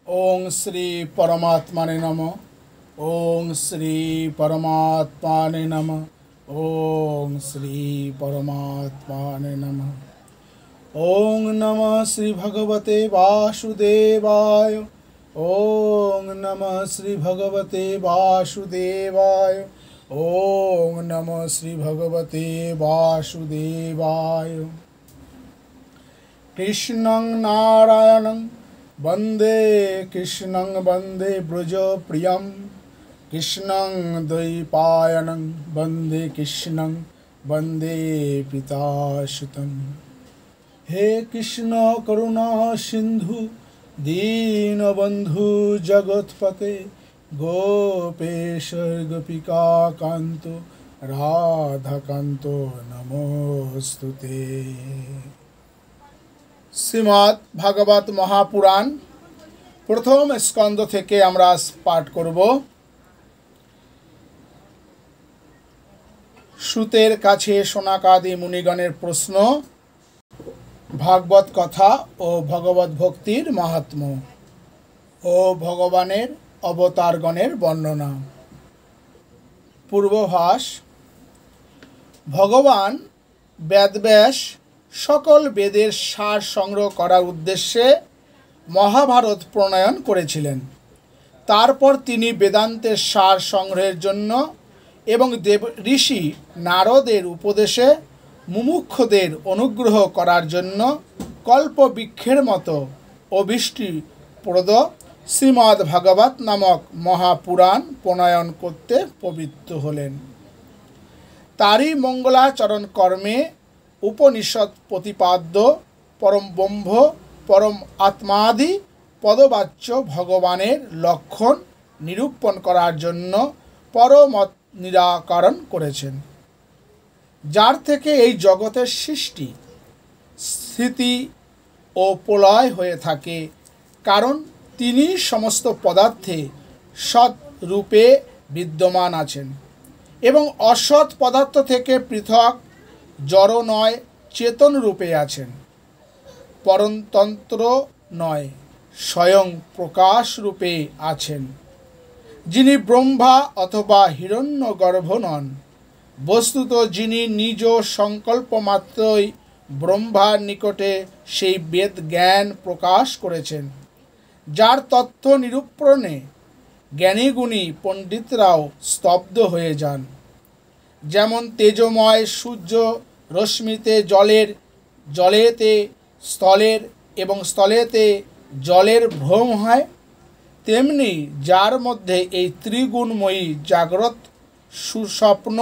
ओं श्री परमात्मने नमः। ओं श्री परमात्मने नमः। ओं श्री परमात्मने नमः। ओं नमः श्री भगवते वासुदेवाय। ओं नमः श्री भगवते वासुदेवाय। ओं नमः श्री भगवते वासुदेवाय। कृष्णं नारायणं वंदे कृष्णं वंदे ब्रजप्रियं। कृष्णं द्वैपायनं वंदे कृष्णं वंदे पितासुतं। हे कृष्ण करुणा सिंधु दीनबंधु जगत्पते गोपेश गोपिका कांतो राधाकांतो नमोस्तुते। श्रीमद् भागवत महापुराण प्रथम स्कंद থেকে আমরা পাঠ করব। সুতের কাছে শোনাকাদি মুনিগণের প্রশ্ন, ভাগবত কথা ও ভগবত ভক্তির মাহাত্ম্য ও ভগবানের অবতারগণের বর্ণনা। পূর্বভাস। ভগবান বেদব্যাস সকল বেদের সার সংগ্রহ করার উদ্দেশ্যে মহাভারত প্রণয়ন করেছিলেন। তারপর তিনি বেদান্তের সার সংগ্রহের জন্য এবং দেব ঋষি নারদের উপদেশে মুমুক্ষুদের অনুগ্রহ করার জন্য কল্পবৃক্ষের মতো অভিষ্টিপ্রদ শ্রীমদ্ ভাগবত নামক মহাপুরাণ প্রণয়ন করতে পবিত্র হলেন। তারই মঙ্গলাচরণ কর্মে উপনিষদ প্রতিপাদ্য পরম ব্রহ্ম পরম আত্মাদি পদবাচ্য ভগবানের লক্ষণ নিরূপণ করার জন্য পরমত নিরাকরণ করেছেন, যার থেকে এই জগতের সৃষ্টি স্থিতি ও প্রলয় হয়ে থাকে। কারণ তিনি সমস্ত পদার্থে সৎ রূপে বিদ্যমান আছেন এবং অসৎ পদার্থ থেকে পৃথক জড় নয় চেতন রূপে আছেন। পরতন্ত্র নয় স্বয়ং প্রকাশ রূপে আছেন, যিনি ব্রহ্মা অথবা হিরণ্যগর্ভ নন। বস্তুত যিনি নিজ সংকল্প মাত্রই ব্রহ্মার নিকটে সেই বেদ জ্ঞান প্রকাশ করেছেন, যার তথ্য নিরূপণে জ্ঞানীগুণী পণ্ডিতরাও স্তব্ধ হয়ে যান। যেমন তেজময় সূর্য রশ্মিতে জলেতে স্থলের এবং স্থলেতে জলের ভ্রম হয়, তেমনি যার মধ্যে এই ত্রিগুণময়ী জাগ্রত সুস্বপ্ন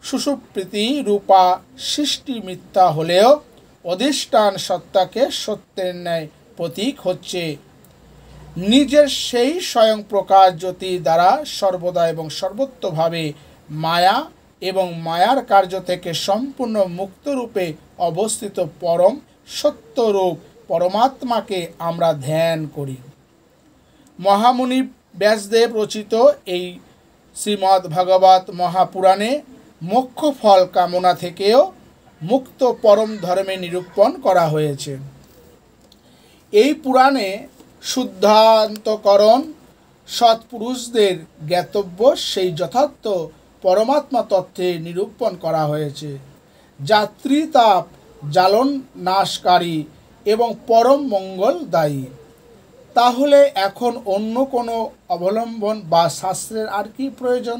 সুষুপ্তি রূপা সৃষ্টি মিথ্যা হলেও অধিষ্ঠান সত্তাকে সত্যের ন্যায় প্রতীক হচ্ছে। নিজের সেই স্বয়ং প্রকাশ জ্যোতি দ্বারা সর্বদা এবং সর্বত্রভাবে মায়া এবং মায়ার কার্য থেকে সম্পূর্ণ মুক্তরূপে অবস্থিত পরম সত্যরূপ পরমাত্মাকে আমরা ধ্যান করি। মহামুনি ব্যাসদেব রচিত এই শ্রীমদ্ ভাগবত মহাপুরাণে মোক্ষ ফল কামনা থেকেও মুক্ত পরম ধর্মে নিরূপণ করা হয়েছে। এই পুরাণে শুদ্ধান্তকরণ সৎপুরুষদের জ্ঞাতব্য সেই যথার্থ পরমাত্মা তত্ত্বে নিরূপণ করা হয়েছে, যা ত্রিতাপ জ্বালন নাশকারী এবং পরম মঙ্গলদায়ী। তাহলে এখন অন্য কোনো অবলম্বন বা শাস্ত্রের আর কি প্রয়োজন?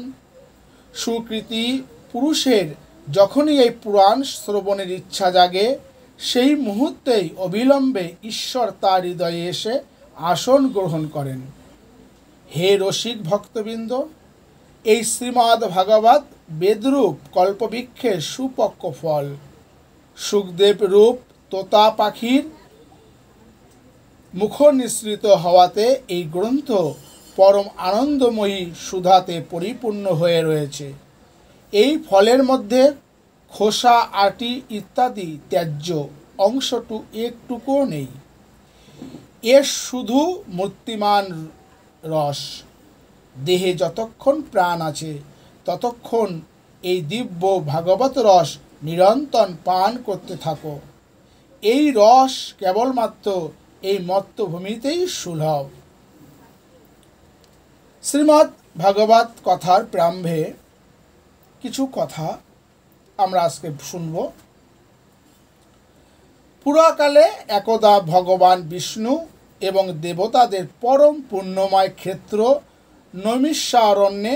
সুকৃতি পুরুষের যখনই এই পুরাণ শ্রবণের ইচ্ছা জাগে, সেই মুহূর্তেই অবিলম্বে ঈশ্বর তার হৃদয়ে এসে আসন গ্রহণ করেন। হে রসিক ভক্তবৃন্দ, এই শ্রীমদ্ ভাগবত বেদরূপ কল্পবৃক্ষের সুপক্ষ ফল। সুখদেব রূপ তোতা পাখির মুখ নিঃসৃত হওয়াতে এই গ্রন্থ পরম আনন্দময়ী সুধাতে পরিপূর্ণ হয়ে রয়েছে। এই ফলের মধ্যে খোসা আটি ইত্যাদি ত্যায্য অংশটু একটুকুও নেই। এর শুধু মূর্তিমান রস। দেহে যতক্ষণ প্রাণ আছে ততক্ষণ এই দিব্য ভাগবত রস নিরন্তর পান করতে থাকো। এই রস কেবলমাত্র এই মত্তভূমিতেই সুলভ। শ্রীমদ্ ভাগবত কথার প্রারম্ভে কিছু কথা আমরা আজকে শুনব। পুরাকালে একদা ভগবান বিষ্ণু এবং দেবতাদের পরম পুণ্যময় ক্ষেত্র নৈমিষারণ্যে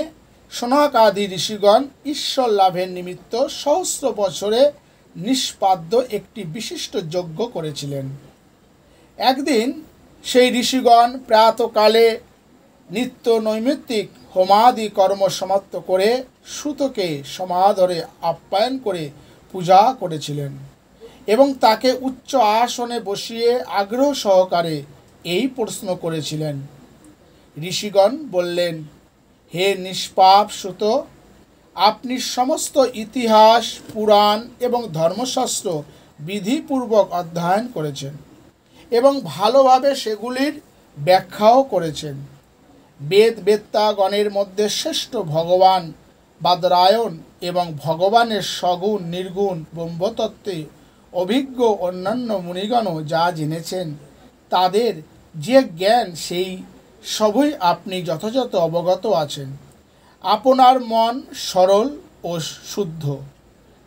সনকাদি ঋষিগণ ঈশ্বর লাভের নিমিত্ত সহস্র বছরে নিষ্পাদ্য একটি বিশিষ্ট যজ্ঞ করেছিলেন। একদিন সেই ঋষিগণ প্রাতকালে নিত্য নৈমিত্তিক হোমাদি কর্ম সমাপ্ত করে সূতকে সমাদরে আপ্যায়ন করে পূজা করেছিলেন এবং তাকে উচ্চ আসনে বসিয়ে আগ্রহ সহকারে এই প্রশ্ন করেছিলেন। ঋষিগণ বললেন, হে নিষ্পাপ সূত, আপনি সমস্ত ইতিহাস, পুরাণ এবং ধর্মশাস্ত্র বিধিপূর্বক অধ্যয়ন করেছেন এবং ভালোভাবে সেগুলির ব্যাখ্যাও করেছেন। বেদবেত্তাগণের মধ্যে শ্রেষ্ঠ ভগবান বাদরায়ণ এবং ভগবানের সগুণ নির্গুণ ব্রহ্মতত্ত্বে অভিজ্ঞ অন্যান্য মুনিগণও যা জেনেছেন, তাদের যে জ্ঞান সেই সবই আপনি যথাযথ অবগত আছেন। আপনার মন সরল ও শুদ্ধ,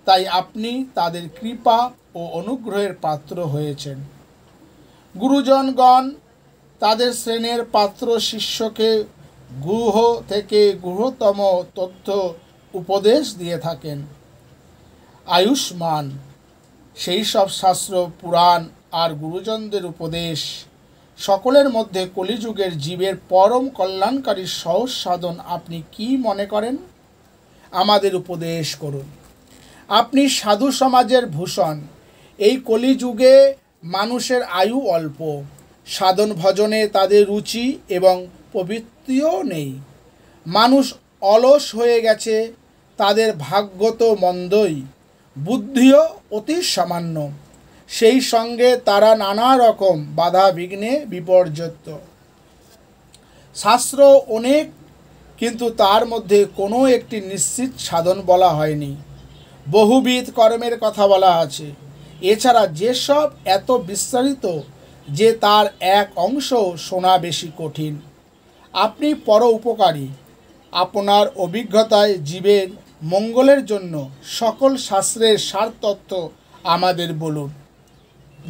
তাই আপনি তাদের কৃপা ও অনুগ্রহের পাত্র হয়েছেন। গুরুজনগণ তাদের শ্রেণীর পাত্র শিষ্যকে গুহ থেকে গুহতম তথ্য উপদেশ দিয়ে থাকেন। আয়ুষ্মান সেই সব শাস্ত্র, পুরাণ আর গুরুজনদের উপদেশ সকলের মধ্যে কলিযুগের জীবের পরম কল্যাণকারী সহজ সাধন আপনি কি মনে করেন? আমাদের উপদেশ করুন। আপনি সাধু সমাজের ভূষণ। এই কলিযুগে মানুষের আয়ু অল্প, সাধন ভজনে তাদের রুচি এবং প্রবৃত্তিও নেই। মানুষ অলস হয়ে গেছে, তাদের ভাগ্য তো মন্দই, বুদ্ধিও অতি সামান্য। সেই সঙ্গে তারা নানা রকম বাধা বিঘ্নে বিপর্যস্ত। শাস্ত্র অনেক, কিন্তু তার মধ্যে কোনো একটি নিশ্চিত সাধন বলা হয়নি। বহুবিধ কর্মের কথা বলা আছে। এছাড়া যেসব এত বিস্তারিত যে তার এক অংশ শোনা বেশি কঠিন। আপনি পর উপকারী। আপনার অভিজ্ঞতায় জীবের মঙ্গলের জন্য সকল শাস্ত্রের সার তত্ত্ব আমাদের বলুন,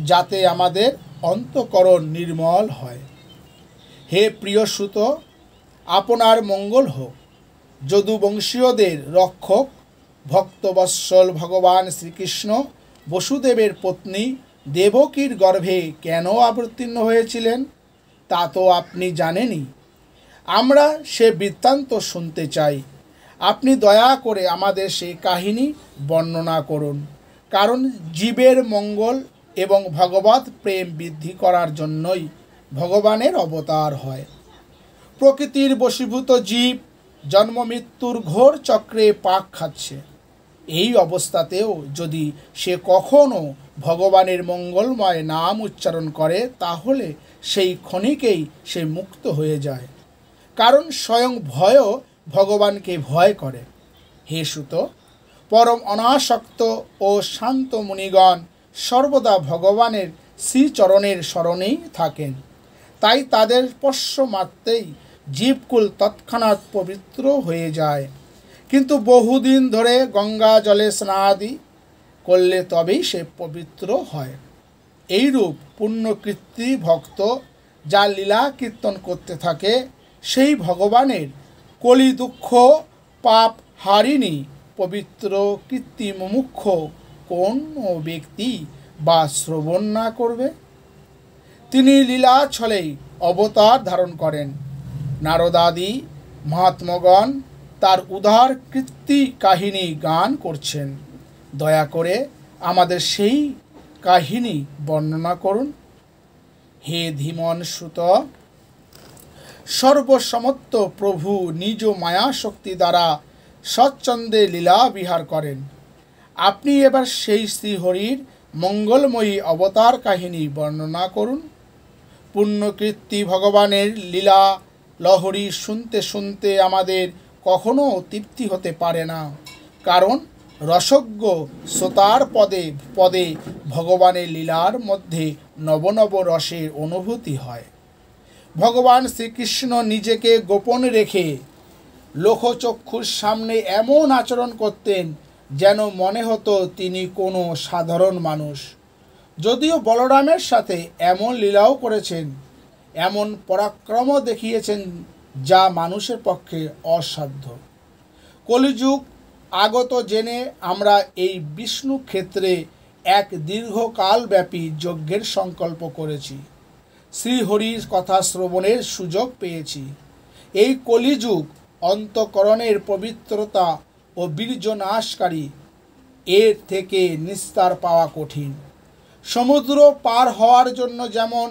যাতে আমাদের অন্তঃকরণ নির্মল হয়। হে প্রিয় সুত, আপনার মঙ্গল হোক। যদুবংশীয়দের রক্ষক ভক্তবৎসল ভগবান শ্রীকৃষ্ণ বসুদেবের পত্নী দেবকীর গর্ভে কেন অবতীর্ণ হয়েছিলেন তা তো আপনি জানেনই। আমরা সে বৃত্তান্ত শুনতে চাই। আপনি দয়া করে আমাদের সেই কাহিনী বর্ণনা করুন, কারণ জীবের মঙ্গল এবং ভগবৎ প্রেম বৃদ্ধি করার জন্যই ভগবানের অবতার হয়। প্রকৃতির বশীভূত জীব জন্ম মৃত্যুর ঘোর চক্রে পাক খাচ্ছে। এই অবস্থাতেও যদি সে কখনো ভগবানের মঙ্গলময় নাম উচ্চারণ করে, তাহলে সেই ক্ষণিকেই সে মুক্ত হয়ে যায়, কারণ স্বয়ং ভয়ও ভগবানকে ভয় করে। হে সুত, পরম অনাসক্ত ও শান্ত মুনিগণ সর্বদা ভগবানের শ্রীচরণের শরণেই থাকেন। তাই তাদের স্পর্শ মাত্রেই জীবকুল তৎক্ষণাৎ পবিত্র হয়ে যায়। কিন্তু বহুদিন ধরে গঙ্গা জলে স্নানাদি করলে তবেই সে পবিত্র হয়। এইরূপ পুণ্যকীর্তি ভক্ত যা লীলা কীর্তন করতে থাকে, সেই ভগবানের কলি দুঃখ পাপ হারিণী পবিত্র কীর্তি মুমুক্ষ কোন ব্যক্তি বা শ্রবণ না করবে? তিনি লীলা ছলেই অবতার ধারণ করেন। নারদাদি মহাত্মগণ তার উদার কীর্তি কাহিনী গান করছেন। দয়া করে আমাদের সেই কাহিনী বর্ণনা করুন। হে ধীমন সুত, সর্বসমর্থ প্রভু নিজ মায়া শক্তি দ্বারা স্বচ্ছন্দে লীলা বিহার করেন। আপনি এবার সেই শ্রীহরির মঙ্গলময়ী অবতার কাহিনী বর্ণনা করুন। পুণ্যকীর্তি ভগবানের লীলা লহরী শুনতে শুনতে আমাদের কখনো তৃপ্তি হতে পারে না, কারণ রসজ্ঞ শ্রোতার পদে পদে ভগবানের লীলার মধ্যে নব নব রসের অনুভূতি হয়। ভগবান শ্রীকৃষ্ণ নিজেকে গোপন রেখে লোকচক্ষুর সামনে এমন আচরণ করতেন যেন মনে হতো তিনি কোনো সাধারণ মানুষ। যদিও বলরামের সাথে এমন লীলাও করেছেন, এমন পরাক্রম দেখিয়েছেন যা মানুষের পক্ষে অসাধ্য। কলিযুগ আগত জেনে আমরা এই বিষ্ণু ক্ষেত্রে এক দীর্ঘকালব্যাপী যজ্ঞের সংকল্প করেছি। শ্রীহরির কথা শ্রবণের সুযোগ পেয়েছি। এই কলিযুগ অন্তঃকরণের পবিত্রতা ও বীর্যনাশকারী, এর থেকে নিস্তার পাওয়া কঠিন। সমুদ্র পার হওয়ার জন্য যেমন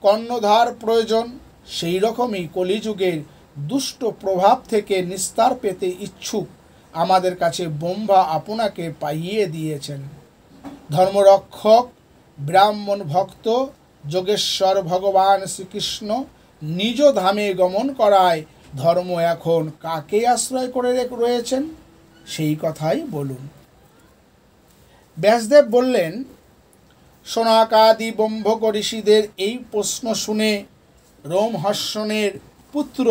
কর্ণধার প্রয়োজন, সেই রকমই কলিযুগের দুষ্ট প্রভাব থেকে নিস্তার পেতে ইচ্ছুক আমাদের কাছে ব্রহ্মা আপনাকে পাইয়ে দিয়েছেন। ধর্মরক্ষক ব্রাহ্মণ ভক্ত যোগেশ্বর ভগবান শ্রীকৃষ্ণ নিজ ধামে গমন করায় ধর্ম এখন কাকে আশ্রয় করে রয়েছেন সেই কথাই বলুন। ব্যাসদেব বললেন, সনাকাদি ব্রহ্মজ্ঞ ঋষিদের এই প্রশ্ন শুনে রোমহর্ষণের পুত্র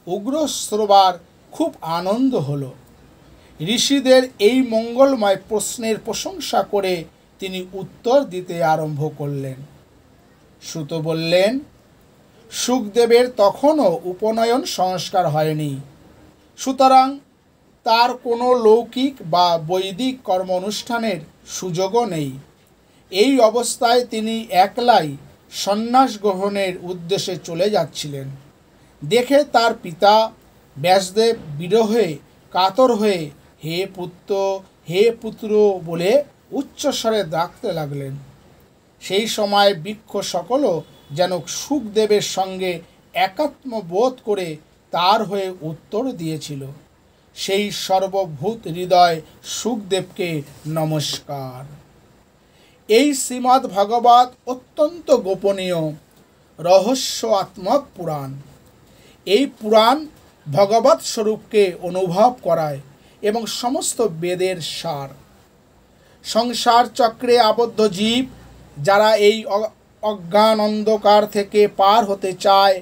উগ্রশ্রবার খুব আনন্দ হলো। ঋষিদের এই মঙ্গলময় প্রশ্নের প্রশংসা করে তিনি উত্তর দিতে আরম্ভ করলেন। সুত বললেন, সুখদেবের তখনও উপনয়ন সংস্কার হয়নি, সুতরাং তার কোনো লৌকিক বা বৈদিক কর্ম অনুষ্ঠানের সুযোগও নেই। এই অবস্থায় তিনি একলাই সন্ন্যাস গ্রহণের উদ্দেশ্যে চলে যাচ্ছিলেন। দেখে তার পিতা ব্যাসদেব বিরহে কাতর হয়ে হে পুত্র, হে পুত্র বলে উচ্চস্বরে ডাকতে লাগলেন। সেই সময় বৃক্ষ সকলও যেন সুখদেবের সঙ্গে একাত্ম বোধ করে তার হয়ে উত্তর দিয়েছিল। সেই সর্বভূত হৃদয় সুখদেবকে নমস্কার। এই শ্রীমদ্ ভাগবত অত্যন্ত গোপনীয় রহস্যাত্মক পুরাণ। এই পুরাণ ভগবৎ স্বরূপকে অনুভব করায় এবং সমস্ত বেদের সার। সংসার চক্রে আবদ্ধ জীব যারা এই অজ্ঞান অন্ধকার থেকে পার হতে চায়,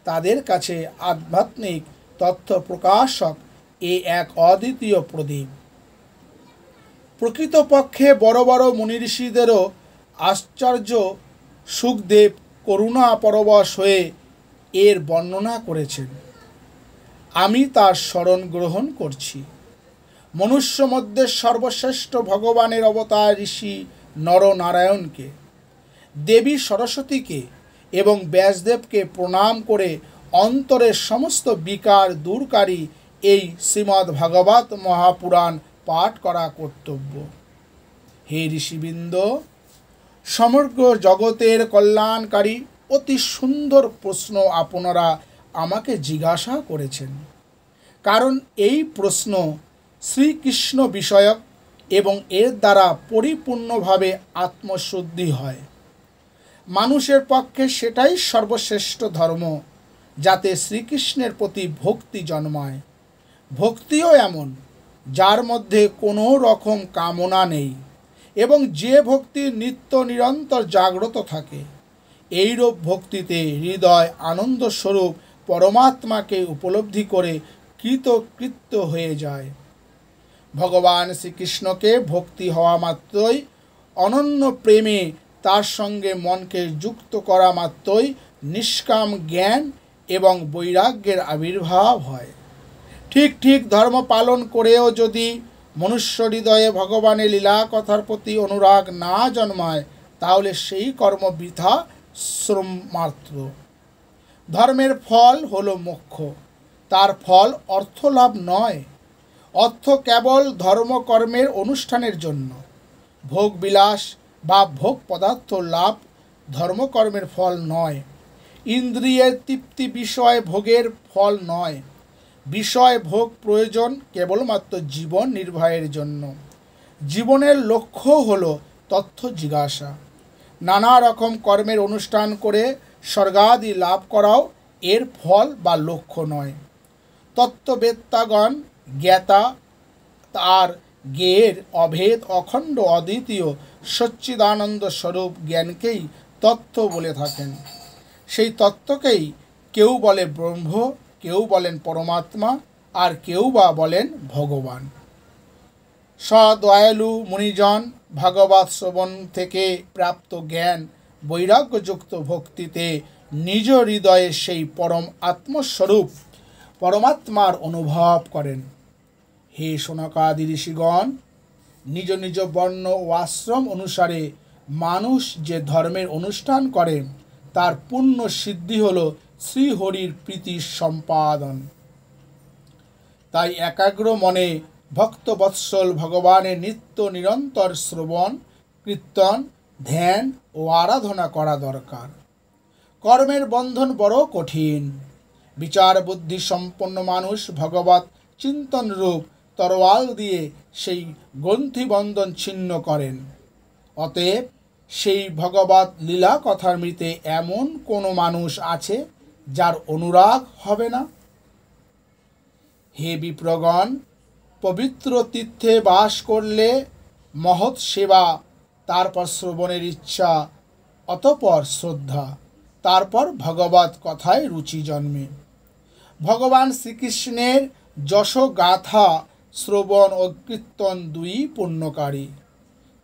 তাদের কাছে আধ্যাত্মিক তথ্য প্রকাশক এ এক অদ্বিতীয় প্রদীপ। প্রকৃতপক্ষে বড় বড় মুনি ঋষিদেরও আশ্চর্য সুখদেব করুণা পরবশ হয়ে এর বর্ণনা করেছেন। আমি তার শরণ গ্রহণ করছি। মনুষ্য মধ্যে সর্বশ্রেষ্ঠ ভগবানের অবতার ঋষি নরনারায়ণকে, দেবী সরস্বতীকে এবং ব্যাসদেবকে প্রণাম করে অন্তরের সমস্ত বিকার দূরকারী এই শ্রীমদ্ ভাগবত মহাপুরাণ পাঠ করা কর্তব্য। হে ঋষিবৃন্দ, সমগ্র জগতের কল্যাণকারী অতি সুন্দর প্রশ্ন আপনারা আমাকে জিজ্ঞাসা করেছেন, কারণ এই প্রশ্ন শ্রীকৃষ্ণ বিষয়ক এবং এর দ্বারা পরিপূর্ণভাবে আত্মশুদ্ধি হয়। মানুষের পক্ষে সেটাই সর্বশ্রেষ্ঠ ধর্ম, যাতে শ্রীকৃষ্ণের প্রতি ভক্তি জন্মায়। ভক্তিও এমন যার মধ্যে কোনো রকম কামনা নেই এবং যে ভক্তি নিত্য নিরন্তর জাগ্রত থাকে। এইরূপ ভক্তিতে হৃদয় আনন্দস্বরূপ পরমাত্মাকে উপলব্ধি করে কৃতকৃত্য হয়ে যায়। ভগবান শ্রীকৃষ্ণকে ভক্তি হওয়া মাত্রই, অনন্য প্রেমে তার সঙ্গে মনকে যুক্ত করা মাত্রই নিষ্কাম জ্ঞান এবং বৈরাগ্যের আবির্ভাব হয়। ঠিক ঠিক ধর্ম পালন করেও যদি মনুষ্য হৃদয়ে ভগবানের লীলা কথার প্রতি অনুরাগ না জন্মায়, তাহলে সেই কর্ম বৃথা শ্রম মাত্র। ধর্মের ফল হলো মোক্ষ, তার ফল অর্থলাভ নয়। অর্থ কেবল ধর্মকর্মের অনুষ্ঠানের জন্য। ভোগবিলাস বা ভোগ পদার্থ লাভ ধর্মকর্মের ফল নয়। ইন্দ্রিয়ের তৃপ্তি বিষয় ভোগের ফল নয়। বিষয় ভোগ প্রয়োজন কেবলমাত্র জীবন নির্বাহের জন্য। জীবনের লক্ষ্য হল তথ্য জিজ্ঞাসা। নানা রকম কর্মের অনুষ্ঠান করে স্বর্গাদি লাভ করাও এর ফল বা লক্ষ্য নয়। তত্ত্ববেত্তাগণ জ্ঞাতা তার জ্ঞেয়ের অভেদ অখণ্ড অদ্বিতীয় সচ্চিদানন্দ স্বরূপ জ্ঞানকেই তত্ত্ব বলে থাকেন। সেই তত্ত্বকেই কেউ বলে ব্রহ্ম, কেউ বলেন পরমাত্মা, আর কেউ বা বলেন ভগবান। সদয়ালু মুনিজন ভাগবত শ্রবণ থেকে প্রাপ্ত জ্ঞান বৈরাগ্যযুক্ত ভক্তিতে নিজ হৃদয়ে সেই পরম আত্মস্বরূপ পরমাত্মার অনুভব করেন। হে শৌনকাদি ঋষিগণ, নিজ নিজ বর্ণ ও আশ্রম অনুসারে মানুষ যে ধর্মের অনুষ্ঠান করে তার পূর্ণ সিদ্ধি হল শ্রীহরির প্রীতি সম্পাদন। তাই একাগ্র মনে ভক্তবৎসল ভগবানের নিত্য নিরন্তর শ্রবণ, কীর্তন, ধ্যান ও আরাধনা করা দরকার। কর্মের বন্ধন বড় কঠিন। বিচার বুদ্ধি সম্পন্ন মানুষ ভগবত চিন্তন রূপ তরোয়াল দিয়ে সেই গ্রন্থিবন্ধন ছিন্ন করেন। অতএব সেই ভগবত লীলা কথামৃতে এমন কোনো মানুষ আছে যার অনুরাগ হবে না? হে বিপ্রগণ, পবিত্র তীর্থে বাস করলে মহৎ সেবা, তারপর শ্রবণের ইচ্ছা, অতঃপর শ্রদ্ধা, তারপর ভগবত কথায় রুচি জন্মে। ভগবান শ্রীকৃষ্ণের যশগাথা শ্রবণ ও কীর্তন দুই পুণ্যকারী।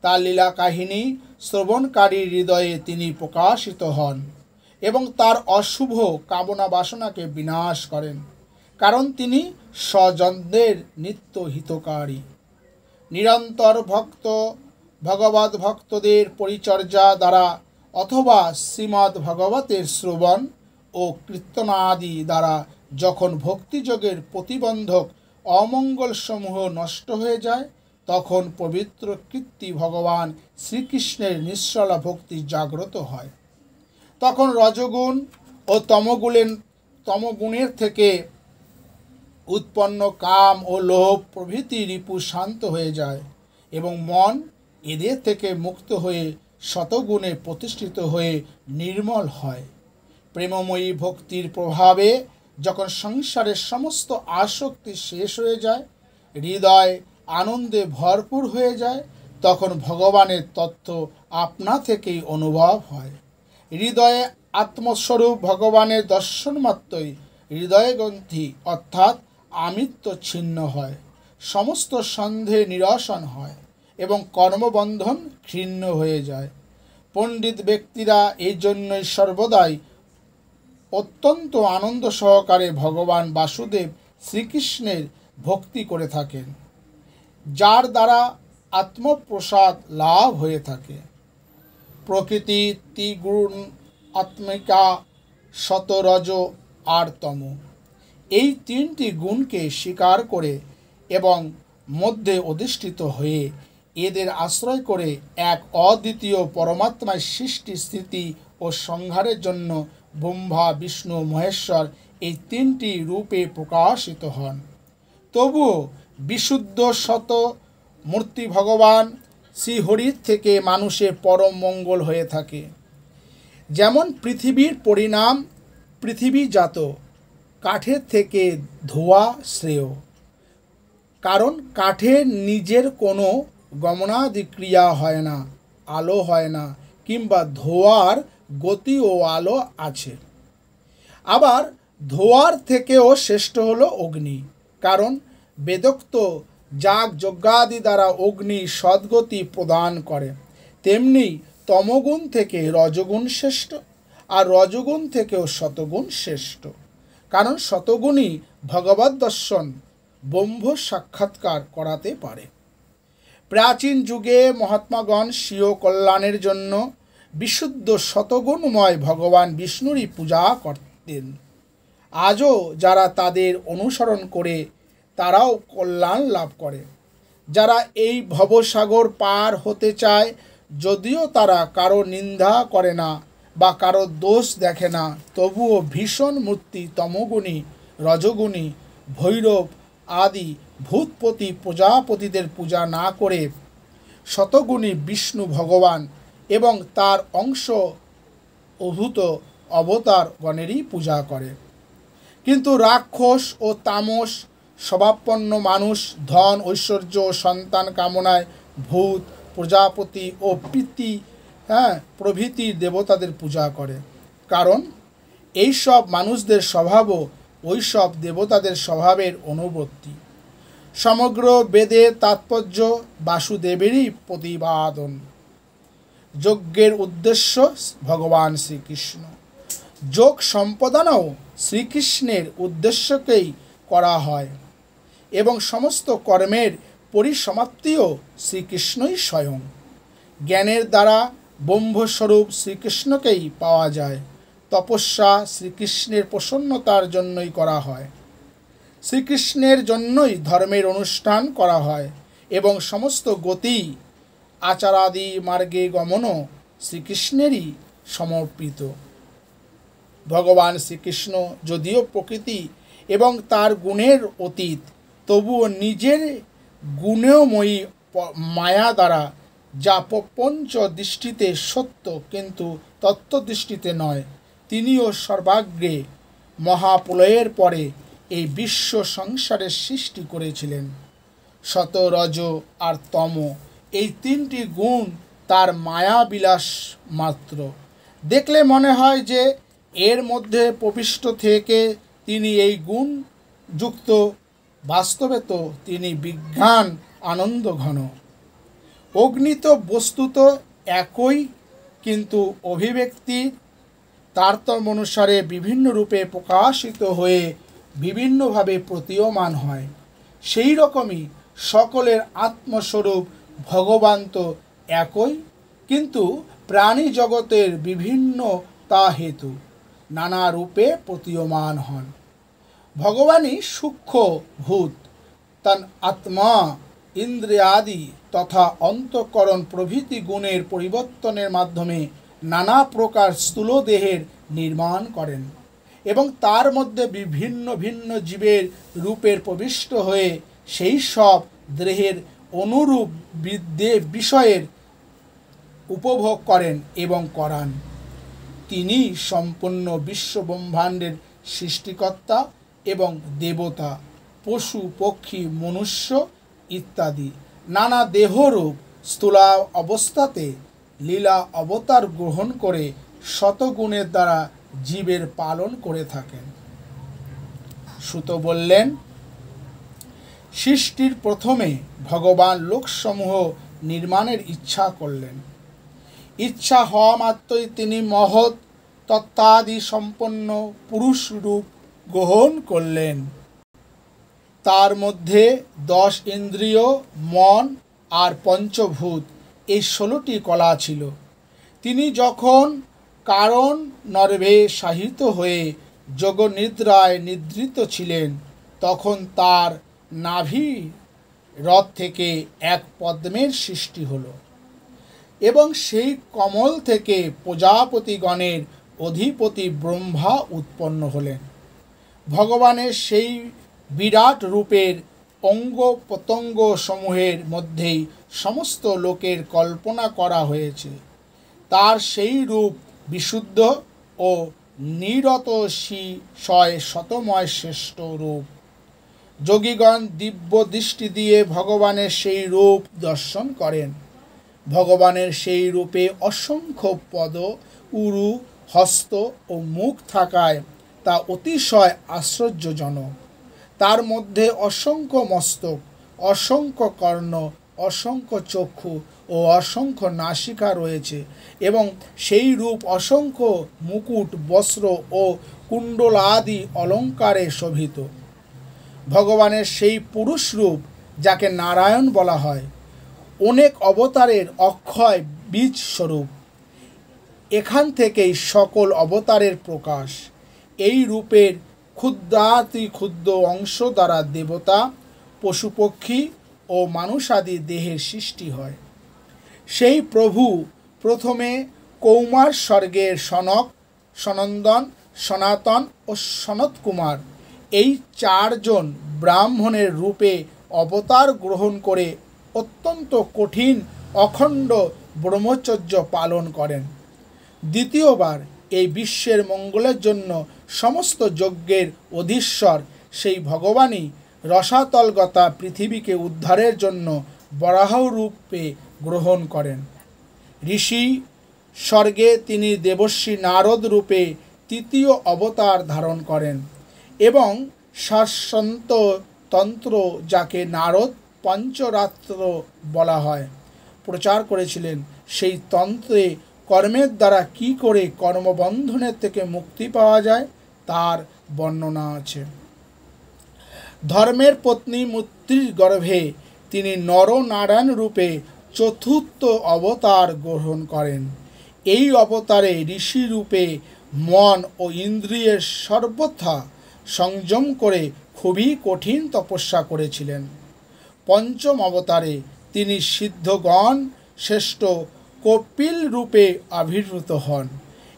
তার লীলা কাহিনী শ্রবণকারীর হৃদয়ে তিনি প্রকাশিত হন এবং তার অশুভ কামনা বাসনাকে বিনাশ করেন, কারণ তিনি স্বজনদের নিত্য হিতকারী। নিরন্তর ভগবত ভক্তদের পরিচর্যা দ্বারা অথবা শ্রীমদ্ ভগবতের শ্রবণ ও কীর্তনাদি দ্বারা যখন ভক্তিযোগের প্রতিবন্ধক অমঙ্গলসমূহ নষ্ট হয়ে যায়, তখন পবিত্র কীর্তি ভগবান শ্রীকৃষ্ণের নিঃসলা ভক্তি জাগ্রত হয়। তখন রজগুণ ও তমগুণের থেকে উৎপন্ন কাম ও লোভ প্রভৃতি রিপু শান্ত হয়ে যায় এবং মন এদের থেকে মুক্ত হয়ে শতগুণে প্রতিষ্ঠিত হয়ে নির্মল হয়। প্রেমময়ী ভক্তির প্রভাবে যখন সংসারের সমস্ত আসক্তি শেষ হয়ে যায়, হৃদয় আনন্দে ভরপুর হয়ে যায়, তখন ভগবানের তত্ত্ব আপনা থেকেই অনুভব হয়। হৃদয়ে আত্মস্বরূপ ভগবানের দর্শন মাত্রই হৃদয়গ্রন্থি অর্থাৎ আমিত্ব ছিন্ন হয়, সমস্ত সন্দেহ নিরসন হয় এবং কর্মবন্ধন ক্ষীণ হয়ে যায়। পণ্ডিত ব্যক্তিরা এই জন্যই সর্বদাই অত্যন্ত আনন্দ সহকারে ভগবান বাসুদেব শ্রীকৃষ্ণের ভক্তি করে থাকেন, যার দ্বারা আত্মপ্রসাদ লাভ হয়ে থাকে। প্রকৃতি, ত্রিগুণ, আত্মিকা, সতরজ আর তম, এই তিনটি গুণকে স্বীকার করে এবং মধ্যে অধিষ্ঠিত হয়ে এদের আশ্রয় করে এক অদ্বিতীয় পরমাত্মায় সৃষ্টি, স্থিতি ও সংহারের জন্য ব্রহ্মা, বিষ্ণু, মহেশ্বর এই তিনটি রূপে প্রকাশিত হন। তবুও বিশুদ্ধ শত মূর্তি ভগবান শ্রীহরির থেকে মানুষের পরম মঙ্গল হয়ে থাকে। যেমন পৃথিবীর পরিণাম পৃথিবীজাত, কাঠের থেকে ধোয়া শ্রেয়, কারণ কাঠের নিজের কোনো গমনাদি ক্রিয়া হয় না, আলো হয় না, কিংবা ধোয়ার গতি ও আলো আছে। আবার ধোয়ার থেকেও শ্রেষ্ঠ হলো অগ্নি, কারণ বেদোক্ত যাগ যজ্ঞাদি দ্বারা অগ্নি সদ্গতি প্রদান করে। তেমনি তমগুণ থেকে রজগুণ শ্রেষ্ঠ, আর রজগুণ থেকেও শতগুণ শ্রেষ্ঠ, কারণ শতগুণই ভগবত দর্শন ব্রহ্ম সাক্ষাৎকার করাতে পারে। প্রাচীন যুগে মহাত্মাগণ স্বীয় কল্যাণের জন্য বিশুদ্ধ শতগুণময় ভগবান বিষ্ণুরই পূজা করতেন। আজও যারা তাদের অনুসরণ করে তারাও কল্যাণ লাভ করে। যারা এই ভবসাগর পার হতে চায়, যদিও তারা কারো নিন্দা করে না বা কারো দোষ দেখে না, তবুও ভীষণ মূর্তি তমগুণী, রজগুণী, ভৈরব আদি ভূতপতি প্রজাপতিদের পূজা না করে শতগুণী বিষ্ণু ভগবান এবং তার অংশ অভূত অবতারগণেরই পূজা করে। কিন্তু রাক্ষস ও তামস স্বভাবপন্ন মানুষ ধন, ঐশ্বর্য ও সন্তান কামনায় ভূত, প্রজাপতি ও প্রভৃতি দেবতাদের পূজা করে, কারণ এই সব মানুষদের স্বভাবও ওই সব দেবতাদের স্বভাবের অনুবর্তী। সমগ্র বেদের তাৎপর্য বাসুদেবেরই প্রতিপাদন। যজ্ঞের উদ্দেশ্য ভগবান শ্রীকৃষ্ণ। যোগ সম্পাদনও শ্রীকৃষ্ণের উদ্দেশ্যকেই করা হয় এবং সমস্ত কর্মের পরিসমাপ্তিও শ্রীকৃষ্ণই স্বয়ং। জ্ঞানের দ্বারা ব্রহ্মস্বরূপ শ্রীকৃষ্ণকেই পাওয়া যায়। তপস্যা শ্রীকৃষ্ণের প্রসন্নতার জন্যই করা হয়। শ্রীকৃষ্ণের জন্যই ধর্মের অনুষ্ঠান করা হয় এবং সমস্ত গতি আচারাদি মার্গে গমনও শ্রীকৃষ্ণেরই সমর্পিত। ভগবান শ্রীকৃষ্ণ যদিও প্রকৃতি এবং তার গুণের অতীত, তবুও নিজের গুণময়ী মায়া দ্বারা যা প্রপঞ্চ দৃষ্টিতে সত্য কিন্তু তত্ত্বদৃষ্টিতে নয়, তিনিও সর্বাগ্রে মহাপ্রলয়ের পরে এই বিশ্ব সংসারের সৃষ্টি করেছিলেন। সত, রজ আর তম এই তিনটি গুণ তার মায়াবিলাস মাত্র। দেখলে মনে হয় যে এর মধ্যে প্রবিষ্ট থেকে তিনি এই গুণ যুক্ত, বাস্তবে তো তিনি বিজ্ঞান আনন্দ ঘন। অগ্নিত বস্তুত একই, কিন্তু অভিব্যক্তির তারতম্য অনুসারে বিভিন্ন রূপে প্রকাশিত হয়ে বিভিন্নভাবে প্রতীয়মান হয়। সেই রকমই সকলের আত্মস্বরূপ ভগবান তো একই, কিন্তু প্রাণী জগতের বিভিন্নতা হেতু নানা রূপে প্রতীয়মান হন। ভগবানই সূক্ষ্ম ভূত, তান আত্মা, ইন্দ্রিয়াদি তথা অন্তঃকরণ প্রভৃতি গুণের পরিবর্তনের মাধ্যমে নানা প্রকার স্থূল দেহের নির্মাণ করেন এবং তার মধ্যে বিভিন্ন ভিন্ন জীবের রূপের প্রবিষ্ট হয়ে সেই সব দেহের অনুরূপ বিষয়ের উপভোগ করেন এবং করান। তিনি সম্পূর্ণ বিশ্ব ব্রহ্মাণ্ডের সৃষ্টিকর্তা এবং দেবতা, পশু, পক্ষী, মনুষ্য ইত্যাদি নানা দেহরূপ স্থূলা অবস্থাতে লীলা অবতার গ্রহণ করে শতগুণের দ্বারা জীবের পালন করে থাকেন। সুত বললেন, সৃষ্টির প্রথমে ভগবান লোকসমূহ নির্মাণের ইচ্ছা করলেন। ইচ্ছা হওয়া মাত্রই তিনি মহৎ তত্ত্বাদি সম্পন্ন পুরুষ রূপ গ্রহণ করলেন। তার মধ্যে 10 ইন্দ্রিয়, মন আর পঞ্চভূত এই 16টি কলা ছিল। তিনি যখন কারণ নরভে সাহিত হয়ে যোগনিদ্রায় নিদ্রিত ছিলেন, তখন তার নাভি রথ থেকে এক পদ্মের সৃষ্টি হলো এবং সেই কমল থেকে প্রজাপতিগণের অধিপতি ব্রহ্মা উৎপন্ন হলেন। ভগবানের সেই বিরাট রূপের অঙ্গ প্রত্যঙ্গ সমূহের মধ্যেই সমস্ত লোকের কল্পনা করা হয়েছে। তার সেই রূপ বিশুদ্ধ ও নিরতশয় শতময় শ্রেষ্ঠ রূপ। যোগীগণ দিব্য দৃষ্টি দিয়ে ভগবানের সেই রূপ দর্শন করেন। ভগবানের সেই রূপে অসংখ্য পদ, উরু, হস্ত ও মুখ থাকায় তা অতিশয় আশ্চর্যজনক। তার মধ্যে অসংখ্য মস্তক, অসংখ্য কর্ণ, অসংখ্য চক্ষু ও অসংখ্য নাসিকা রয়েছে এবং সেই রূপ অসংখ্য মুকুট, বস্ত্র ও কুণ্ডলাদি অলঙ্কারে শোভিত। ভগবানের সেই পুরুষ রূপ, যাকে নারায়ণ বলা হয়, অনেক অবতারের অক্ষয় বীজ স্বরূপ। এখান থেকেই সকল অবতারের প্রকাশ। এই রূপের ক্ষুদ্রাতি ক্ষুদ্র অংশ দ্বারা দেবতা, পশুপক্ষী ও মানুষাদি দেহের সৃষ্টি হয়। সেই প্রভু প্রথমে কৌমার স্বর্গের সনক, সনন্দন, সনাতন ও সনত কুমার এই 4 জন ব্রাহ্মণের রূপে অবতার গ্রহণ করে অত্যন্ত কঠিন অখণ্ড ব্রহ্মচর্য পালন করেন। দ্বিতীয়বার এই বিশ্বের মঙ্গলের জন্য সমস্ত যজ্ঞের অধীশ্বর সেই ভগবানই রসাতলগতা পৃথিবীকে উদ্ধারের জন্য বরাহ রূপে গ্রহণ করেন। ঋষি স্বর্গে তিনি দেবর্ষি নারদ রূপে তৃতীয় অবতার ধারণ করেন এবং শাশ্বন্ত তন্ত্র, যাকে নারদ পঞ্চরাত্র বলা হয়, প্রচার করেছিলেন। সেই তন্ত্রে কর্মের দ্বারা কি করে কর্মবন্ধনের থেকে মুক্তি পাওয়া যায় তার বর্ণনা আছে। ধর্মের পত্নী মূর্তির গর্ভে তিনি নরনারায়ণ রূপে চতুর্থ অবতার গ্রহণ করেন। এই অবতারে ঋষি রূপে মন ও ইন্দ্রিয়ের সর্বথা সংযম করে খুবই কঠিন তপস্যা করেছিলেন। পঞ্চম অবতারে তিনি সিদ্ধগণ শ্রেষ্ঠ কপিল রূপে আবির্ভূত হন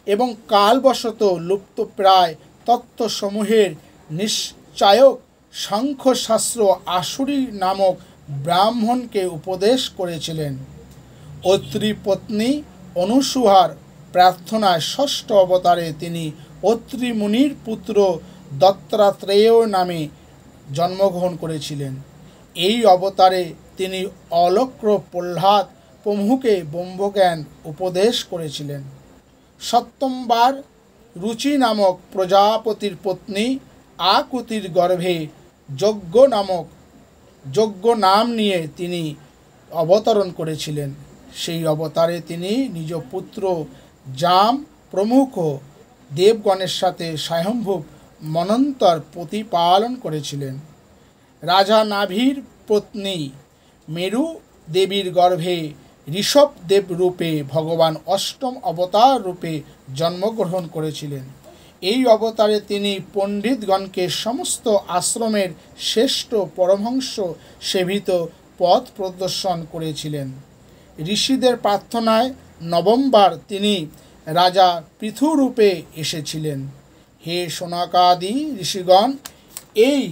এবং কালবশত লুপ্তপ্রায় তত্ত্বসমূহের নিশ্চায়ক সাংখ্যশাস্ত্র আসুরি নামক ব্রাহ্মণকে উপদেশ করেছিলেন। অত্রি পত্নী অনুসুহার প্রার্থনায় ষষ্ঠ অবতারে তিনি অত্রি মুনির পুত্র দত্তাত্রেয় নামে জন্মগ্রহণ করেছিলেন। এই অবতারে তিনি অলক্র, প্রহ্লাদ প্রমুখকে ব্রহ্মজ্ঞান উপদেশ করেছিলেন। সপ্তমবার রুচি নামক প্রজাপতির পত্নী আকুতির গর্ভে যজ্ঞ নাম নিয়ে তিনি অবতরণ করেছিলেন। সেই অবতারে তিনি নিজ পুত্র জাম প্রমুখ দেবগণের সাথে স্বয়ম্ভূ মন্বন্তর প্রতিপালন করেছিলেন। রাজা নাভির পত্নী মেরু দেবীর গর্ভে ঋষভদেব রূপে ভগবান অষ্টম অবতার রূপে জন্মগ্রহণ করেছিলেন। এই অবতারে তিনি পণ্ডিতগণকে সমস্ত আশ্রমের শ্রেষ্ঠ পরমহংস সেবিত পথ প্রদর্শন করেছিলেন। ঋষিদের প্রার্থনায় নবমবার তিনি রাজা পৃথু রূপে এসেছিলেন। হে শৌনকাদি ঋষিগণ, এই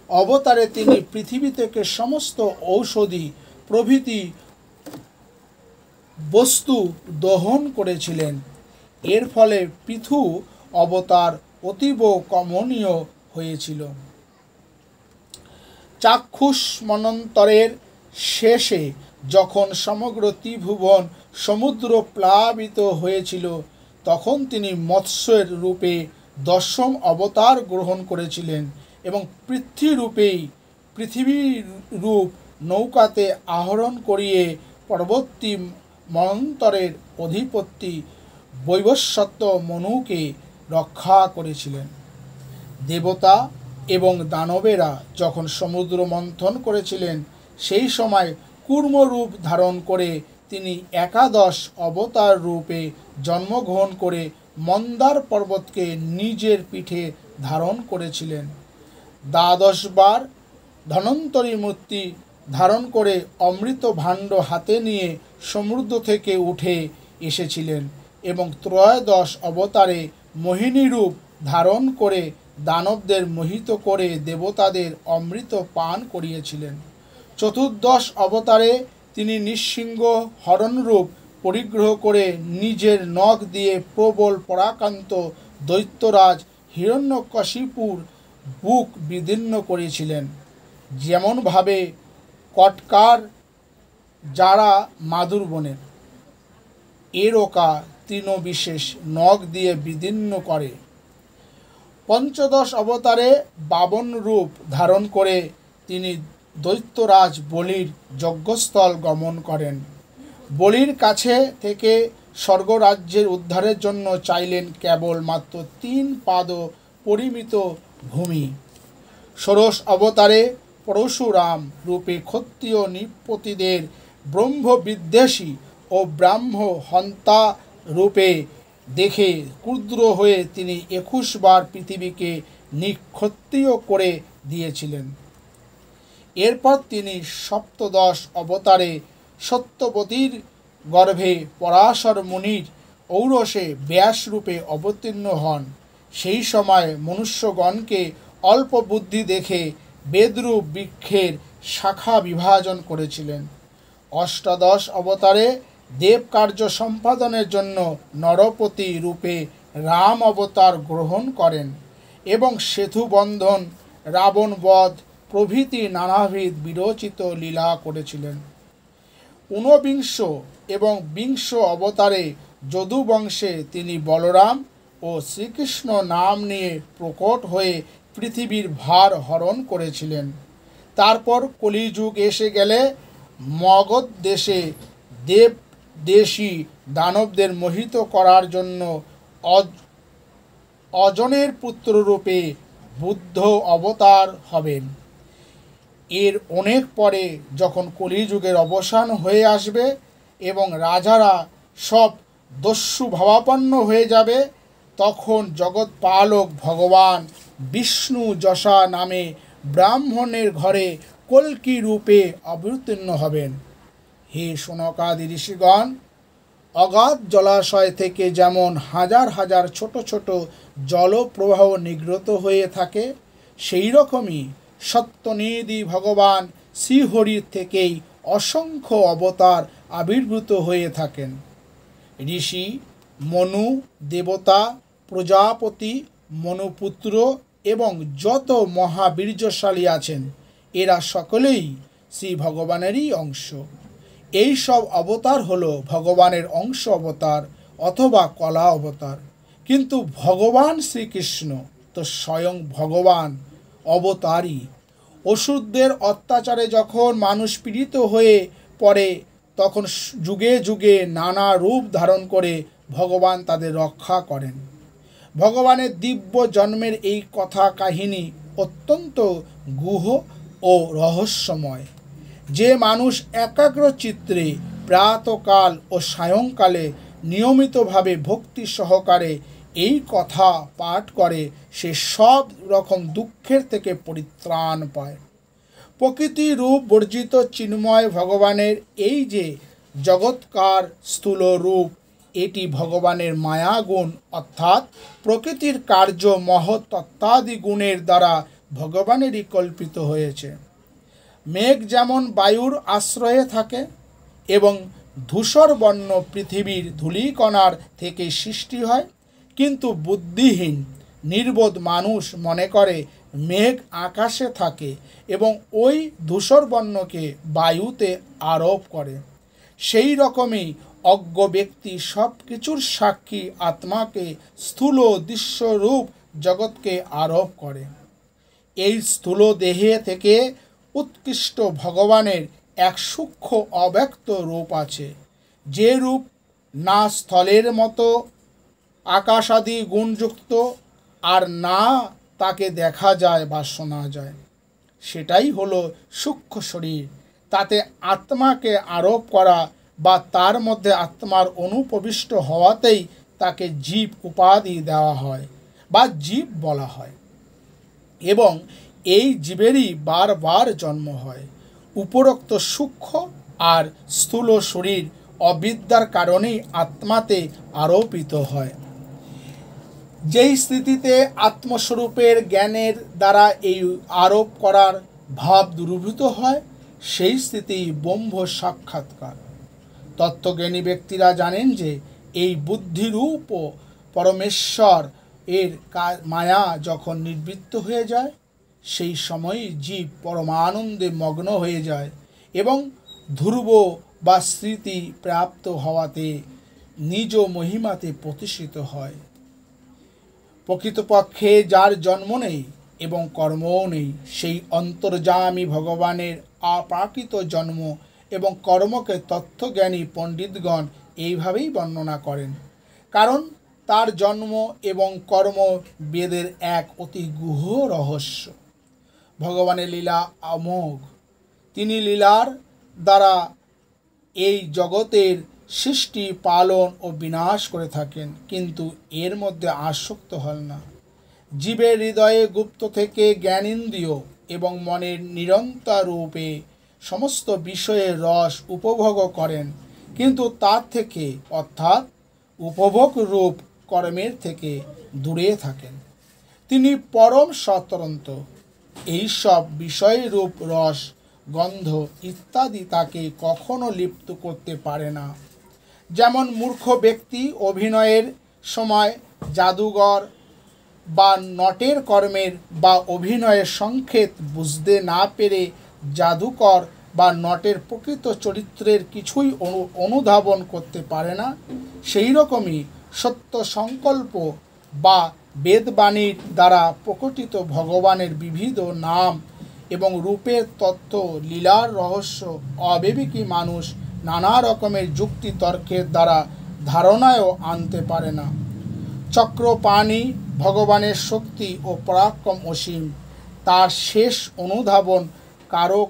অবতারে তিনি পৃথিবী থেকে সমস্ত ঔষধি প্রভৃতি বস্তু দহন করেছিলেন। এর ফলে পৃথু অবতার অতীব কমনীয় হয়েছিল। চাক্ষুষ মন্বন্তরের শেষে যখন সমগ্র ত্রিভুবন সমুদ্র প্লাবিত হয়েছিল, তখন তিনি মৎস্যের রূপে দশম অবতার গ্রহণ করেছিলেন এবং পৃথিবী রূপ নৌকাতে আহরণ করিয়ে পরবর্তী মন্বন্তরের অধিপতি বৈবস্বত মনুকে রক্ষা করেছিলেন। দেবতা এবং দানবেরা যখন সমুদ্র মন্থন করেছিলেন, সেই সময় কূর্মরূপ ধারণ করে তিনি একাদশ অবতার রূপে জন্মগ্রহণ করে মন্দার পর্বতকে নিজের পিঠে ধারণ করেছিলেন। দ্বাদশবার ধন্বন্তরী মূর্তি ধারণ করে অমৃত ভাণ্ড হাতে নিয়ে সমুদ্র থেকে উঠে এসেছিলেন এবং ত্রয়োদশ অবতারে মোহিনী রূপ ধারণ করে দানবদের মোহিত করে দেবতাদের অমৃত পান করিয়েছিলেন। চতুর্দশ অবতারে তিনি নৃসিংহ হরণরূপ পরিগ্রহ করে নিজের নখ দিয়ে প্রবল পরাক্রান্ত দৈত্যরাজ হিরণ্যকশিপুর বুক বিদীর্ণ করেছিলেন। যেমনভাবে কটকার যারা মাদুর বনের এরকা তৃণবিশেষ নখ দিয়ে বিদীর্ণ করে। পঞ্চদশ অবতারে বাবন রূপ ধারণ করে তিনি দৈত্যরাজ বলির যজ্ঞস্থল গমন করেন। বলির কাছে থেকে স্বর্গরাজ্যের উদ্ধারের জন্য চাইলেন কেবল মাত্র 3 পাদ পরিমিত ভূমি। ষোড়শ অবতারে পরশুরাম রূপে ক্ষত্রিয় নৃপতিদের ব্রহ্মবিদ্বেষী ও ব্রাহ্ম হন্তা রূপে দেখে ক্রুদ্ধ হয়ে তিনি 21 বার পৃথিবীকে নিক্ষত্রিয় করে দিয়েছিলেন। এরপর তিনি সপ্তদশ অবতারে সত্যবতীর গর্ভে পরাশর মুনির ঔরসে ব্যাস রূপে অবতীর্ণ হন। সেই সময় মনুষ্যগণকে অল্প বুদ্ধি দেখে বেদরূপ বৃক্ষের শাখা বিভাজন করেছিলেন। অষ্টাদশ অবতারে দেব কার্য সম্পাদনের জন্য নরপতি রূপে রাম অবতার গ্রহণ করেন এবং সেতু বন্ধন, রাবণ বধ প্রভৃতি নানাবিধ বিরচিত লীলা করেছিলেন। 19 এবং 20 অবতারে যদু বংশে তিনি বলরাম ও ও শ্রীকৃষ্ণ নাম নিয়ে প্রকট হয়ে পৃথিবীর ভার হরণ করেছিলেন। তারপর কলিযুগ এসে গেলে মগধ দেশে দেবদেশী দানবদের মোহিত করার জন্য অজনের পুত্ররূপে বুদ্ধ অবতার হবেন। এর অনেক পরে যখন কলিযুগের অবসান হয়ে আসবে এবং রাজারা সব দস্যু ভাবাপন্ন হয়ে যাবে, তখন জগৎপালক ভগবান বিষ্ণু যশা নামে ব্রাহ্মণের ঘরে কল্কি রূপে অবতীর্ণ হবেন। হে শৌনকাদি ঋষিগণ, অগাধ জলাশয় থেকে যেমন হাজার হাজার ছোট ছোট জলপ্রবাহ নির্গত হয়ে থাকে, সেই রকমই সত্যনিধি ভগবান শ্রীহরির থেকেই অসংখ্য অবতার আবির্ভূত হয়ে থাকেন। ঋষি, মনু, দেবতা, প্রজাপতি, মনুপুত্র এবং যত মহাবীর্যশালী আছেন, এরা সকলেই শ্রী ভগবানেরই অংশ। এই সব অবতার হলো ভগবানের অংশ অবতার অথবা কলা অবতার। কিন্তু ভগবান শ্রীকৃষ্ণ তো স্বয়ং ভগবান অবতারই। অসুরদের অত্যাচারে যখন মানুষ পীড়িত হয়ে পড়ে, তখন যুগে যুগে নানা রূপ ধারণ করে ভগবান তাদের রক্ষা করেন। ভগবানের দিব্য জন্মের এই কথা কাহিনী অত্যন্ত গুহ ও রহস্যময়। যে মানুষ একাগ্র চিত্রে প্রাতকাল ও সায়ংকালে নিয়মিতভাবে ভক্তি সহকারে এই কথা পাঠ করে, সে সব রকম দুঃখের থেকে পরিত্রাণ পায়। প্রকৃতি রূপ বর্জিত চিন্ময় ভগবানের এই যে জগৎকার স্থূল রূপ, এটি ভগবানের মায়াগুণ অর্থাৎ প্রকৃতির কার্য মহৎ তত্ত্বাদি গুণের দ্বারা ভগবানেরই কল্পিত হয়েছে। মেঘ যেমন বায়ুর আশ্রয়ে থাকে এবং ধূসর বর্ণ পৃথিবীর ধূলিকণার থেকে সৃষ্টি হয়, কিন্তু বুদ্ধিহীন নির্বোধ মানুষ মনে করে মেঘ আকাশে থাকে এবং ওই ধূসর বর্ণকে বায়ুতে আরোপ করে। সেই রকমই অজ্ঞ ব্যক্তি সব কিছুর সাক্ষী আত্মাকে স্থূল দৃশ্যরূপ জগৎকে আরোপ করে। এই স্থূল দেহে থেকে উৎকৃষ্ট ভগবানের এক সূক্ষ্ম অব্যক্ত রূপ আছে, যে রূপ না স্থলের মতো আকাশাদি গুণযুক্ত আর না তাকে দেখা যায় বা শোনা যায়। সেটাই হলো সূক্ষ্ম শরীর। তাতে আত্মাকে আরোপ করা বা তার মধ্যে আত্মার অনুপ্রবিষ্ট হওয়াতেই তাকে জীব উপাধি দেওয়া হয় বা জীব বলা হয়, এবং এই জীবেরই বারবার জন্ম হয়। উপরোক্ত সূক্ষ্ম আর স্থূল শরীর অবিদ্যার কারণেই আত্মাতে আরোপিত হয়। যেই স্থিতিতে আত্মস্বরূপের জ্ঞানের দ্বারা এই আরোপ করার ভাব দূরীভূত হয়, সেই স্থিতি ব্রহ্ম সাক্ষাৎকার। তত্ত্বজ্ঞানী ব্যক্তিরা জানেন যে এই বুদ্ধিরূপ পরমেশ্বর এর মায়া যখন নিবৃত্ত হয়ে যায়, সেই সময়ই জীব পরমানন্দে মগ্ন হয়ে যায় এবং ধ্রুব বা স্মৃতি প্রাপ্ত হওয়াতে নিজ মহিমাতে প্রতিষ্ঠিত হয়। প্রকৃতপক্ষে যার জন্ম নেই এবং কর্মও নেই, সেই অন্তর্যামী ভগবানের অপ্রাকৃত জন্ম এবং কর্মকে তত্ত্বজ্ঞানী পণ্ডিতগণ এইভাবেই বর্ণনা করেন। কারণ তার জন্ম এবং কর্ম বেদের এক অতি গুহ রহস্য। ভগবানের লীলা অমোঘ। তিনি লীলার দ্বারা এই জগতের সৃষ্টি, পালন ও বিনাশ করে থাকেন, কিন্তু এর মধ্যে আসক্ত হন না। জীবের হৃদয়ে গুপ্ত থেকে জ্ঞানেন্দ্রিয় এবং মনের নিরন্তর রূপে সমস্ত বিষয়ের রস উপভোগ করেন, কিন্তু তার থেকে অর্থাৎ উপভোগ রূপ কর্মের থেকে দূরে থাকেন। তিনি পরম স্বতন্ত্র। এই সব বিষয় রূপ রস, গন্ধ ইত্যাদি তাকে কখনো লিপ্ত করতে পারে না। যেমন মূর্খ ব্যক্তি অভিনয়ের সময় জাদুঘর বা নটের কর্মের বা অভিনয়ের সংকেত বুঝতে না পেরে জাদুকর বা নটের প্রকৃত চরিত্রের কিছুই অনুধাবন করতে পারে না, সেই রকমই সত্য সংকল্প বা বেদবাণীর দ্বারা প্রকটিত ভগবানের বিবিধ নাম এবং রূপের তত্ত্ব, লীলার রহস্য অবিবেকী মানুষ নানা রকমের যুক্তি তর্কের দ্বারা ধারণায়ও আনতে পারে না। চক্রপাণি ভগবানের শক্তি ও পরাক্রম অসীম, তার শেষ অনুধাবন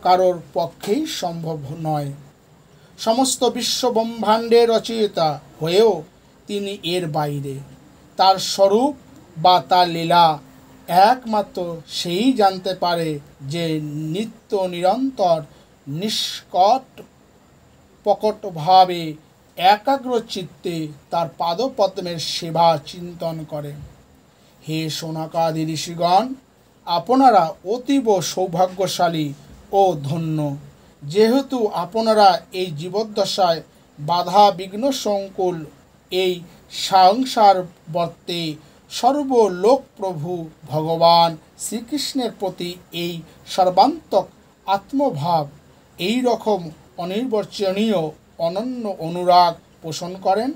কারোর পক্ষেই সম্ভব নয়। সমস্ত বিশ্ব ব্রহ্মাণ্ডের রচয়িতা হয়েও তিনি এর বাইরে। তার স্বরূপ বা তার লীলা একমাত্র সেই জানতে পারে যে নিত্য নিরন্তর নিষ্কট প্রকটভাবে একাগ্র চিত্তে তার পাদপদ্মের সেবা চিন্তন করে। হে শৌনকাদি ঋষিগণ, আপনারা অতীব সৌভাগ্যশালী ও ধন্য, যেহেতু আপনারা এই জীবদ্দশায় বাধা বিঘ্ন সংকুল এই সংসার বর্তে সর্বলোক প্রভু ভগবান শ্রীকৃষ্ণের প্রতি এই সর্বান্তক আত্মভাব এই রকম অনির্বচনীয় অনন্য অনুরাগ পোষণ করেন,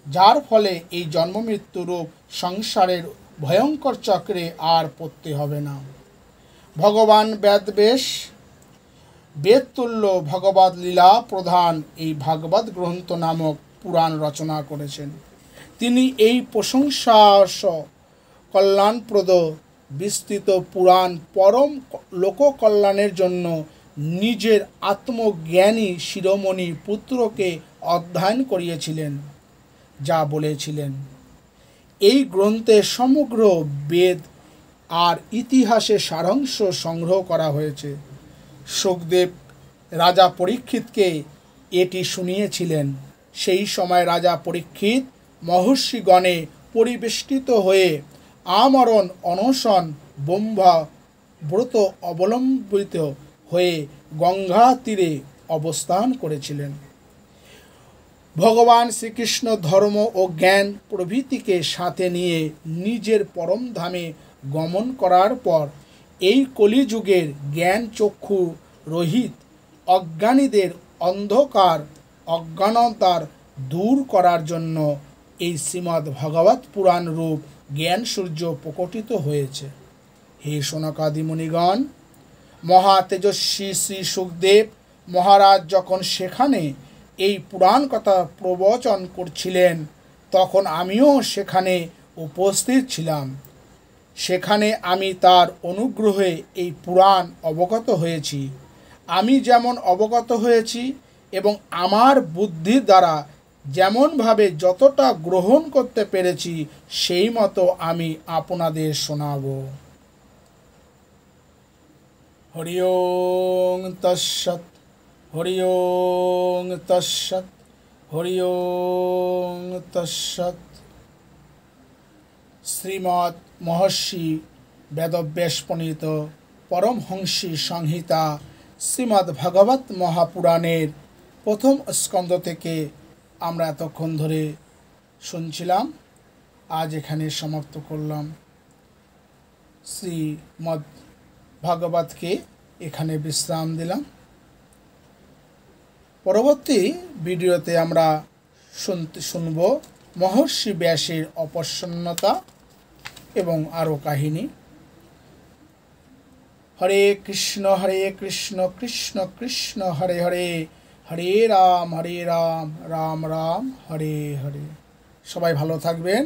যার ফলে এই জন্মমৃত্যুরূপ সংসারের ভয়ঙ্কর চক্রে আর পড়তে হবে না। ভগবান বেদতুল্য ভগবদ লীলা প্রধান এই ভাগবত গ্রন্থ নামক পুরাণ রচনা করেছেন। তিনি এই প্রশংসাস কল্যাণপ্রদ বিস্তৃত পুরাণ পরম লোককল্যাণের জন্য নিজের আত্মজ্ঞানী শিরোমণি পুত্রকে অধ্যয়ন করিয়েছিলেন, যা বলেছিলেন। এই গ্রন্থে সমগ্র বেদ আর ইতিহাসের সারাংশ সংগ্রহ করা হয়েছে। সুখদেব রাজা পরীক্ষিতকে এটি শুনিয়েছিলেন। সেই সময় রাজা পরীক্ষিত মহর্ষিগণে পরিবেষ্টিত হয়ে আমরণ অনশন ব্রহ্মা ব্রত অবলম্বিত হয়ে গঙ্গা তীরে অবস্থান করেছিলেন। ভগবান শ্রীকৃষ্ণ ধর্ম ও জ্ঞান প্রভৃতিকে সাথে নিয়ে নিজের পরম ধামে গমন করার পর এই কলিযুগের জ্ঞান চক্ষু রহিত অজ্ঞানীদের অজ্ঞানতার দূর করার জন্য এই শ্রীমদ্ ভগবত পুরাণ রূপ জ্ঞান সূর্য প্রকটিত হয়েছে। হে শৌনকাদি মুনিগণ, মহা তেজস্বী শ্রী সুখদেব মহারাজ যখন সেখানে এই পুরাণ কথা প্রবচন করছিলেন, তখন আমিও সেখানে উপস্থিত ছিলাম। সেখানে আমি তার অনুগ্রহে এই পুরাণ অবগত হয়েছি। আমি যেমন অবগত হয়েছি এবং আমার বুদ্ধির দ্বারা যেমনভাবে যতটা গ্রহণ করতে পেরেছি, সেই মতো আমি আপনাদের শোনাব। হরি ওং তৎসৎ, হরি ওং তৎসৎ, হরি ওং তৎসৎ। শ্রীমৎ মহর্ষি বেদব্যাস প্রণীত পরমহংসী সংহিতা শ্রীমদ্ ভগবত মহাপুরাণের প্রথম স্কন্ধ থেকে আমরা এতক্ষণ ধরে শুনছিলাম। আজ এখানে সমাপ্ত করলাম। শ্রীমদ্ ভাগবতকে এখানে বিশ্রাম দিলাম। পরবর্তী ভিডিওতে আমরা শুনব মহর্ষি ব্যাসের অপ্রসন্নতা এবং আরও কাহিনী। হরে কৃষ্ণ কৃষ্ণ কৃষ্ণ হরে হরে, হরে রাম রাম রাম হরে হরে। সবাই ভালো থাকবেন।